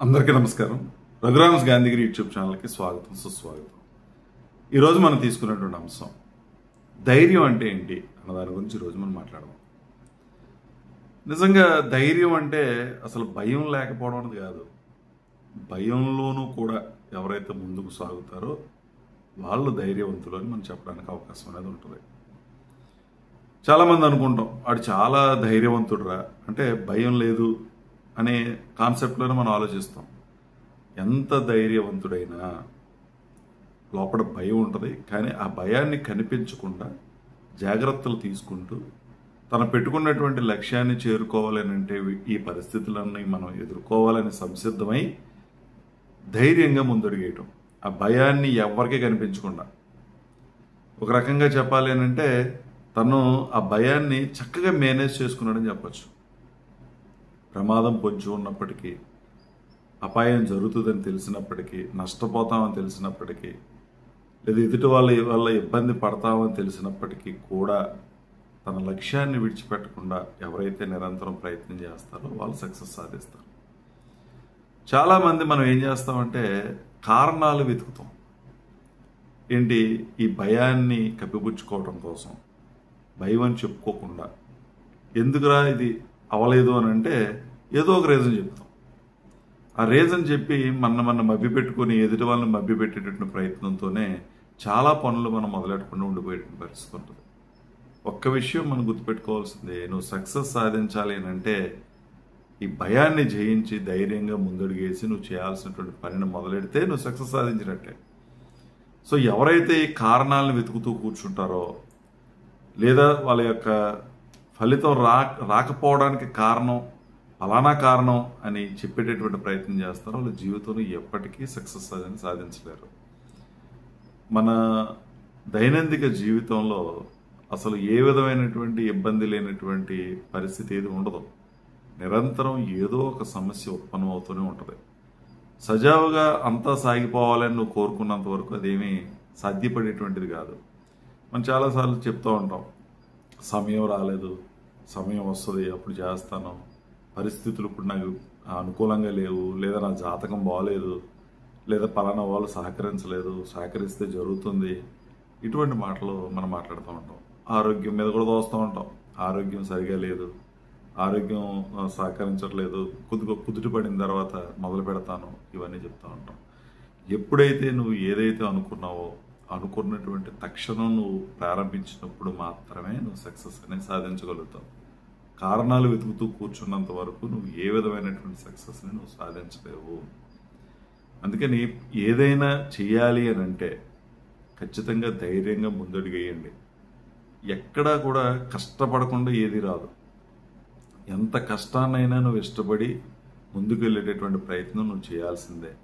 అందరికీ నమస్కారం. రఘురామ్స్ గాంధీగిరి యూట్యూబ్ ఛానల్కి స్వాగతం, సుస్వాగతం. ఈరోజు మనం తీసుకున్నటువంటి అంశం ధైర్యం అంటే ఏంటి అన్న దాని గురించి ఈరోజు మనం మాట్లాడదాం. నిజంగా ధైర్యం అంటే అసలు భయం లేకపోవడం అనేది కాదు. భయంలోనూ కూడా ఎవరైతే ముందుకు సాగుతారో వాళ్ళు ధైర్యవంతులు అని మనం చెప్పడానికి అవకాశం అనేది ఉంటుంది. చాలామంది అనుకుంటాం వాడు చాలా ధైర్యవంతుడురా, అంటే భయం లేదు అనే కాన్సెప్ట్లోనే మనం ఆలోచిస్తాం. ఎంత ధైర్యవంతుడైనా లోపల భయం ఉంటుంది, కానీ ఆ భయాన్ని కనిపించకుండా జాగ్రత్తలు తీసుకుంటూ తను పెట్టుకున్నటువంటి లక్ష్యాన్ని చేరుకోవాలని అంటే ఈ పరిస్థితులన్నీ మనం ఎదుర్కోవాలని సంసిద్ధమై ధైర్యంగా ముందడుగేయటం, ఆ భయాన్ని ఎవరికీ కనిపించకుండా. ఒక రకంగా చెప్పాలి అని అంటే తను ఆ భయాన్ని చక్కగా మేనేజ్ చేసుకున్నాడని చెప్పచ్చు. ప్రమాదం పొంచి ఉన్నప్పటికీ, అపాయం జరుగుతుందని తెలిసినప్పటికీ, నష్టపోతామని తెలిసినప్పటికీ, లేదా ఎదుటి వల్ల ఇబ్బంది పడతామని తెలిసినప్పటికీ కూడా తన లక్ష్యాన్ని విడిచిపెట్టకుండా ఎవరైతే నిరంతరం ప్రయత్నం చేస్తారో వాళ్ళు సక్సెస్ సాధిస్తారు. చాలామంది మనం ఏం చేస్తామంటే కారణాలు వెతుకుతాం. ఏంటి, ఈ భయాన్ని కప్పిపుచ్చుకోవడం కోసం, భయం అని చెప్పుకోకుండా ఎందుకురా ఇది అవలేదు అని అంటే ఏదో ఒక రీజన్ చెప్తాం. ఆ రీజన్ చెప్పి మన మభ్య పెట్టుకుని ఎదుటి వాళ్ళని మభ్య పెట్టేటటువంటి ప్రయత్నంతోనే చాలా పనులు మనం మొదలెట్టకుండా ఉండిపోయేటువంటి పరిస్థితి ఉంటుంది. ఒక్క విషయం మనం గుర్తుపెట్టుకోవాల్సిందే, నువ్వు సక్సెస్ సాధించాలి అని అంటే ఈ భయాన్ని జయించి ధైర్యంగా ముందడుగేసి నువ్వు చేయాల్సినటువంటి పనిని మొదలెడితే నువ్వు సక్సెస్ సాధించినట్టే. సో ఎవరైతే ఈ కారణాలను వెతుకుతూ కూర్చుంటారో, లేదా వాళ్ళ యొక్క ఫలితం రాకపోవడానికి కారణం ఫలానా కారణం అని చెప్పేటటువంటి ప్రయత్నం చేస్తారో వాళ్ళ జీవితంలో ఎప్పటికీ సక్సెస్ సాధించలేరు. మన దైనందిక జీవితంలో అసలు ఏ విధమైనటువంటి ఇబ్బంది లేనటువంటి పరిస్థితి ఏది ఉండదు. నిరంతరం ఏదో ఒక సమస్య ఉత్పన్నం అవుతూనే ఉంటుంది. సజావుగా అంతా సాగిపోవాలని నువ్వు కోరుకున్నంత వరకు అదేమీ సాధ్యపడేటువంటిది కాదు. మనం చాలాసార్లు చెప్తూ ఉంటాం, సమయం రాలేదు, సమయం వస్తుంది అప్పుడు చేస్తాను, పరిస్థితులు ఇప్పుడు నాకు అనుకూలంగా లేవు, లేదా నా జాతకం బాగలేదు, లేదా పలానా వాళ్ళు సహకరించలేదు, సహకరిస్తే జరుగుతుంది. ఇటువంటి మాటలు మనం మాట్లాడుతూ ఉంటాం. ఆరోగ్యం మీద కూడా దోస్తూ ఉంటాం, ఆరోగ్యం సరిగా లేదు, ఆరోగ్యం సహకరించట్లేదు, కుదుట పడిన తర్వాత మొదలు పెడతాను, ఇవన్నీ చెప్తూ ఉంటాం. ఎప్పుడైతే నువ్వు ఏదైతే అనుకున్నావో అనుకున్నటువంటి తక్షణం నువ్వు ప్రారంభించినప్పుడు మాత్రమే నువ్వు సక్సెస్ అనేది సాధించగలుగుతావు. కారణాలు వెతుకుతూ కూర్చున్నంత వరకు నువ్వు ఏ విధమైనటువంటి సక్సెస్ని నువ్వు సాధించలేవు. అందుకని ఏదైనా చేయాలి అని అంటే ఖచ్చితంగా ధైర్యంగా ముందడుగేయండి. ఎక్కడా కూడా కష్టపడకుండా ఏది రాదు. ఎంత కష్టాన్నైనా నువ్వు ఇష్టపడి ముందుకు వెళ్ళేటటువంటి ప్రయత్నం నువ్వు చేయాల్సిందే.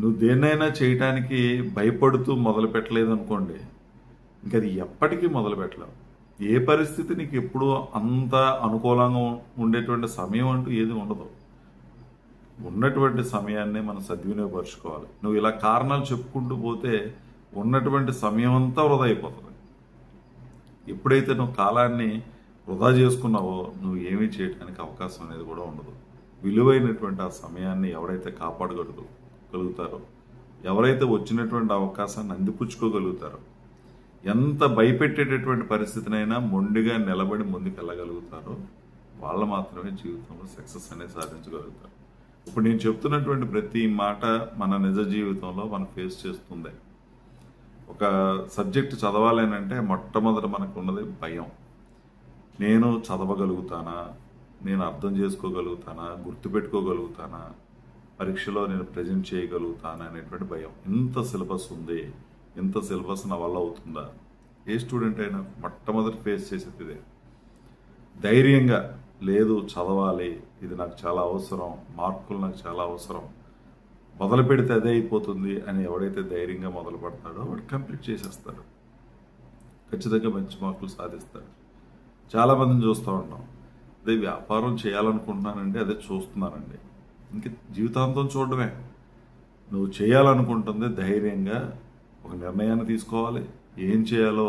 నువ్వు దేన్నైనా చేయటానికి భయపడుతూ మొదలు పెట్టలేదు అనుకోండి, ఇంకా అది ఎప్పటికీ మొదలు పెట్టలేవు. ఏ పరిస్థితి నీకు ఎప్పుడు అంత అనుకూలంగా ఉండేటువంటి సమయం అంటూ ఏది ఉండదు. ఉన్నటువంటి సమయాన్నే మనం సద్వినియోగపరుచుకోవాలి. నువ్వు ఇలా కారణాలు చెప్పుకుంటూ పోతే ఉన్నటువంటి సమయం అంతా వృధా అయిపోతుంది. ఎప్పుడైతే నువ్వు కాలాన్ని వృధా చేసుకున్నావో నువ్వు ఏమీ చేయడానికి అవకాశం అనేది కూడా ఉండదు. విలువైనటువంటి ఆ సమయాన్ని ఎవరైతే కాపాడగలుగుతారో, ఎవరైతే వచ్చినటువంటి అవకాశాన్ని అందిపుచ్చుకోగలుగుతారో, ఎంత భయపెట్టేటటువంటి పరిస్థితినైనా మొండిగా నిలబడి ముందుకు వెళ్ళగలుగుతారో వాళ్ళు మాత్రమే జీవితంలో సక్సెస్ అనేది సాధించగలుగుతారు. ఇప్పుడు నేను చెప్తున్నటువంటి ప్రతి మాట మన నిజ జీవితంలో మనం ఫేస్ చేస్తుంది. ఒక సబ్జెక్ట్ చదవాలేనంటే మొట్టమొదట మనకు ఉన్నది భయం. నేను చదవగలుగుతానా, నేను అర్థం చేసుకోగలుగుతానా, గుర్తుపెట్టుకోగలుగుతానా, పరీక్షలో నేను ప్రజెంట్ చేయగలుగుతానా అనేటువంటి భయం. ఇంత సిలబస్ ఉంది, ఇంత సిలబస్ నా వల్ల అవుతుందా? ఏ స్టూడెంట్ అయినా మొట్టమొదటి ఫేస్ చేసేది ఇదే. ధైర్యంగా లేదు, చదవాలి, ఇది నాకు చాలా అవసరం, మార్కులు నాకు చాలా అవసరం, మొదలు పెడితే అదే అయిపోతుంది అని ఎవడైతే ధైర్యంగా మొదలు పెడతాడో వాడు కంప్లీట్ చేసేస్తాడు, ఖచ్చితంగా మంచి మార్కులు సాధిస్తాడు. చాలామందిని చూస్తూ ఉంటాం, అదే వ్యాపారం చేయాలనుకుంటున్నానండి, అదే చూస్తున్నానండి. ఇంక జీవితాంతం చూడడమే. నువ్వు చేయాలనుకుంటుంది ధైర్యంగా ఒక నిర్ణయాన్ని తీసుకోవాలి, ఏం చేయాలో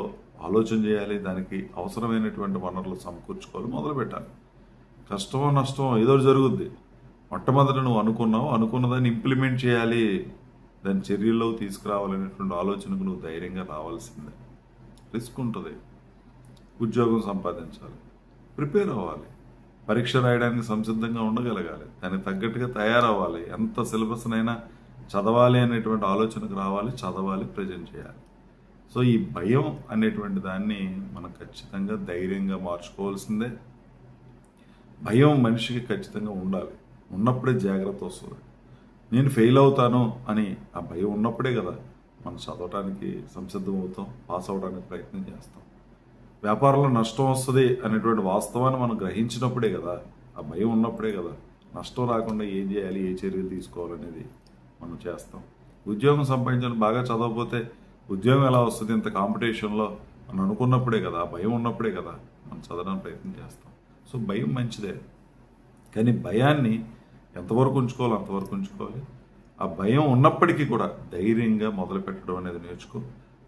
ఆలోచన చేయాలి, దానికి అవసరమైనటువంటి వనరులు సమకూర్చుకోవాలి, మొదలు పెట్టాలి. కష్టమో నష్టమో ఏదో జరుగుద్ది, మొట్టమొదట నువ్వు అనుకున్నదాన్ని ఇంప్లిమెంట్ చేయాలి, దాని చర్యల్లో తీసుకురావాలనేటువంటి ఆలోచనకు నువ్వు ధైర్యంగా రావాల్సిందే. రిస్క్ ఉంటుంది, ఉద్యోగం సంపాదించాలి, ప్రిపేర్ అవ్వాలి, పరీక్ష రాయడానికి సంసిద్ధంగా ఉండగలగాలి, దానికి తగ్గట్టుగా తయారవ్వాలి, ఎంత సిలబస్నైనా చదవాలి అనేటువంటి ఆలోచనకు రావాలి, చదవాలి, ప్రజెంట్ చేయాలి. సో ఈ భయం అనేటువంటి దాన్ని మనం ఖచ్చితంగా ధైర్యంగా మార్చుకోవాల్సిందే. భయం మనిషికి ఖచ్చితంగా ఉండాలి, ఉన్నప్పుడే జాగ్రత్త వస్తుంది. నేను ఫెయిల్ అవుతాను అని ఆ భయం ఉన్నప్పుడే కదా మనం చదవటానికి సంసిద్ధం అవుతాం, పాస్ అవడానికి ప్రయత్నం చేస్తాం. వ్యాపారంలో నష్టం వస్తుంది అనేటువంటి వాస్తవాన్ని మనం గ్రహించినప్పుడే కదా, ఆ భయం ఉన్నప్పుడే కదా నష్టం రాకుండా ఏం చేయాలి, ఏ చర్యలు తీసుకోవాలనేది మనం చేస్తాం. ఉద్యోగం సంపాదించాలి, బాగా చదవకపోతే ఉద్యోగం ఎలా వస్తుంది ఇంత కాంపిటీషన్లో మనం అనుకున్నప్పుడే కదా, ఆ భయం ఉన్నప్పుడే కదా మనం చదవడానికి ప్రయత్నం చేస్తాం. సో భయం మంచిదే, కానీ భయాన్ని ఎంతవరకు ఉంచుకోవాలో అంతవరకు ఉంచుకోవాలి. ఆ భయం ఉన్నప్పటికీ కూడా ధైర్యంగా మొదలు పెట్టడం అనేది నేర్చుకో.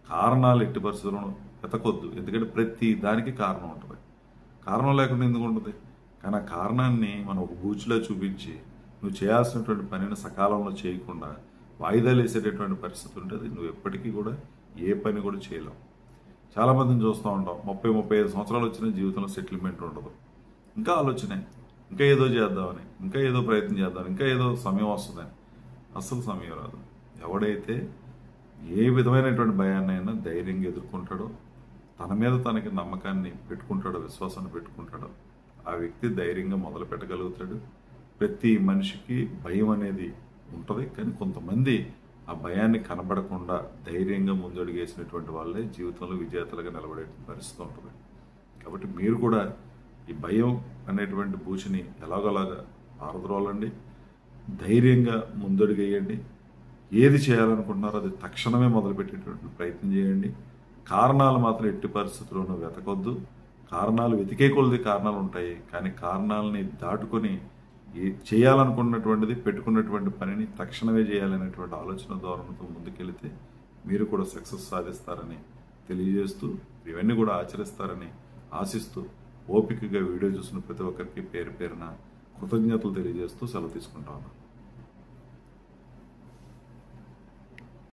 కారణాలు ఎట్టి పరిస్థితులను వెతకొద్దు, ఎందుకంటే ప్రతి దానికి కారణం ఉంటుంది. కారణం లేకుండా ఎందుకు ఉంటుంది? కానీ ఆ కారణాన్ని మనం ఒక బూచిలో చూపించి నువ్వు చేయాల్సినటువంటి పనిని సకాలంలో చేయకుండా వాయిదాలు వేసేటటువంటి పరిస్థితి ఉంటుంది. నువ్వు ఎప్పటికీ కూడా ఏ పని కూడా చేయలేవు. చాలామందిని చూస్తూ ఉంటాం, 30-35 సంవత్సరాలు వచ్చిన జీవితంలో సెటిల్మెంట్ ఉండదు. ఇంకా ఆలోచనే, ఇంకా ఏదో చేద్దామని, ఇంకా ఏదో ప్రయత్నం చేద్దామని, ఇంకా ఏదో సమయం వస్తుందని. అస్సలు సమయం రాదు. ఎవడైతే ఏ విధమైనటువంటి భయాన్నైనా ధైర్యంగా ఎదుర్కొంటాడో, తన మీద తనకి నమ్మకాన్ని పెట్టుకుంటాడో, విశ్వాసాన్ని పెట్టుకుంటాడో, ఆ వ్యక్తి ధైర్యంగా మొదలు పెట్టగలుగుతాడు. ప్రతి మనిషికి భయం అనేది ఉంటుంది, కానీ కొంతమంది ఆ భయాన్ని కనబడకుండా ధైర్యంగా ముందడుగేసినటువంటి వాళ్ళే జీవితంలో విజేతలుగా నిలబడే పరిస్థితి ఉంటుంది. కాబట్టి మీరు కూడా ఈ భయం అనేటువంటి బూచిని ఎలాగోలాగా పారద్రోలండి, ధైర్యంగా ముందడుగేయండి. ఏది చేయాలనుకుంటున్నారో అది తక్షణమే మొదలుపెట్టేటువంటి ప్రయత్నం చేయండి. కారణాలు మాత్రం ఎట్టి పరిస్థితుల్లోనూ వెతకొద్దు. కారణాలు వెతికే కొలది కారణాలు ఉంటాయి, కానీ కారణాలని దాటుకొని చేయాలనుకున్నటువంటిది, పెట్టుకున్నటువంటి పనిని తక్షణమే చేయాలనేటువంటి ఆలోచన ధోరణితో ముందుకెళితే మీరు కూడా సక్సెస్ సాధిస్తారని తెలియజేస్తూ, ఇవన్నీ కూడా ఆచరిస్తారని ఆశిస్తూ, ఓపికగా వీడియో చూసిన ప్రతి ఒక్కరికి పేరు పేరున కృతజ్ఞతలు తెలియజేస్తూ సెలవు తీసుకుంటా ఉన్నాను.